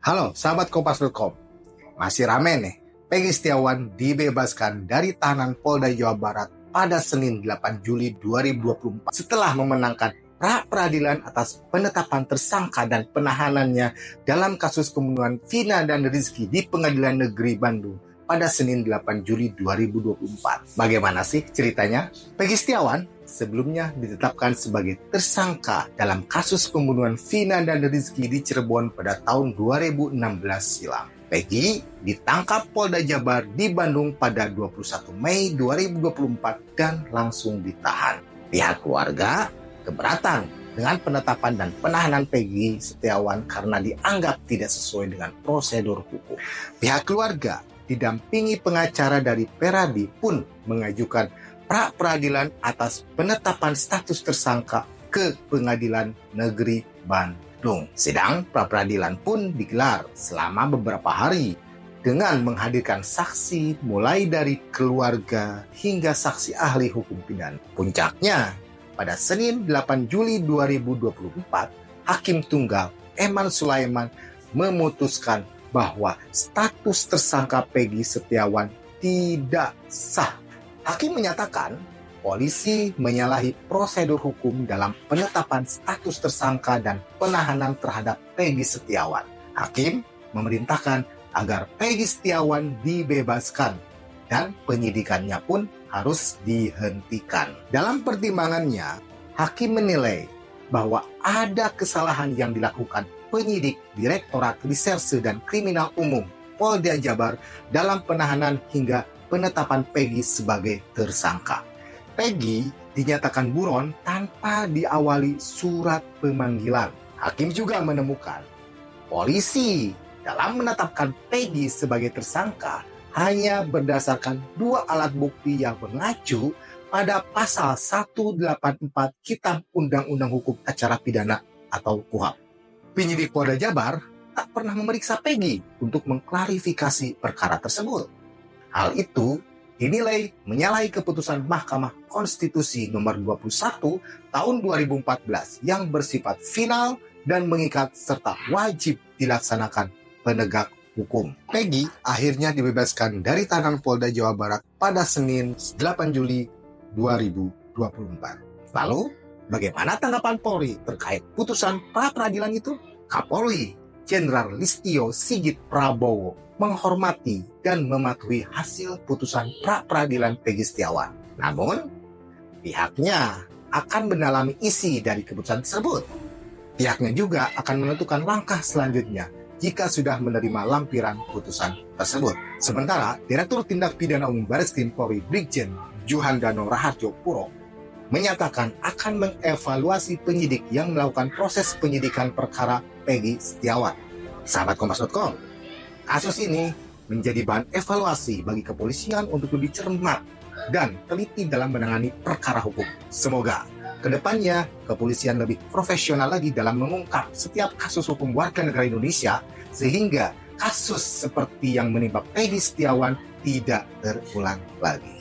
Halo, sahabat Kompas.com. Masih rame nih. Peggy Setiawan dibebaskan dari tahanan Polda Jawa Barat pada Senin 8 Juli 2024 setelah memenangkan pra-peradilan atas penetapan tersangka dan penahanannya dalam kasus pembunuhan Vina dan Rizky di Pengadilan Negeri Bandung pada Senin 8 Juli 2024. Bagaimana sih ceritanya? Peggy Setiawan sebelumnya ditetapkan sebagai tersangka dalam kasus pembunuhan Vina dan Rizky di Cirebon pada tahun 2016 silam. Peggy ditangkap Polda Jabar di Bandung pada 21 Mei 2024 dan langsung ditahan. Pihak keluarga keberatan dengan penetapan dan penahanan Peggy Setiawan karena dianggap tidak sesuai dengan prosedur hukum. Pihak keluarga didampingi pengacara dari Peradi pun mengajukan pra-peradilan atas penetapan status tersangka ke Pengadilan Negeri Bandung. Sidang pra-peradilan pun digelar selama beberapa hari dengan menghadirkan saksi mulai dari keluarga hingga saksi ahli hukum pidana. Puncaknya, pada Senin 8 Juli 2024, Hakim Tunggal Eman Sulaiman memutuskan bahwa status tersangka Peggy Setiawan tidak sah. Hakim menyatakan polisi menyalahi prosedur hukum dalam penetapan status tersangka dan penahanan terhadap Peggy Setiawan. Hakim memerintahkan agar Peggy Setiawan dibebaskan dan penyidikannya pun harus dihentikan. Dalam pertimbangannya, Hakim menilai bahwa ada kesalahan yang dilakukan penyidik Direktorat Reserse dan Kriminal Umum Polda Jabar dalam penahanan hingga penetapan Peggy sebagai tersangka. Peggy dinyatakan buron tanpa diawali surat pemanggilan. Hakim juga menemukan polisi dalam menetapkan Peggy sebagai tersangka hanya berdasarkan dua alat bukti yang mengacu pada pasal 184 Kitab Undang-Undang Hukum Acara Pidana atau KUHP. Penyidik Polda Jabar tak pernah memeriksa Peggy untuk mengklarifikasi perkara tersebut. Hal itu dinilai menyalahi keputusan Mahkamah Konstitusi nomor 21 tahun 2014 yang bersifat final dan mengikat serta wajib dilaksanakan penegak hukum. Peggy akhirnya dibebaskan dari tahanan Polda Jawa Barat pada Senin 8 Juli 2024. Lalu, bagaimana tanggapan Polri terkait putusan pra-peradilan itu? Kapolri Jenderal Listio Sigit Prabowo menghormati dan mematuhi hasil putusan pra-peradilan Peggy Setiawan. Namun, pihaknya akan mendalami isi dari keputusan tersebut. Pihaknya juga akan menentukan langkah selanjutnya jika sudah menerima lampiran putusan tersebut. Sementara, Direktur Tindak Pidana Umum Bareskrim Polri Brigjen Juhandano Raharjo Puro menyatakan akan mengevaluasi penyidik yang melakukan proses penyidikan perkara Peggy Setiawan. Sahabat Kompas.com, kasus ini menjadi bahan evaluasi bagi kepolisian untuk lebih cermat dan teliti dalam menangani perkara hukum. Semoga kedepannya kepolisian lebih profesional lagi dalam mengungkap setiap kasus hukum warga negara Indonesia sehingga kasus seperti yang menimpa Peggy Setiawan tidak terulang lagi.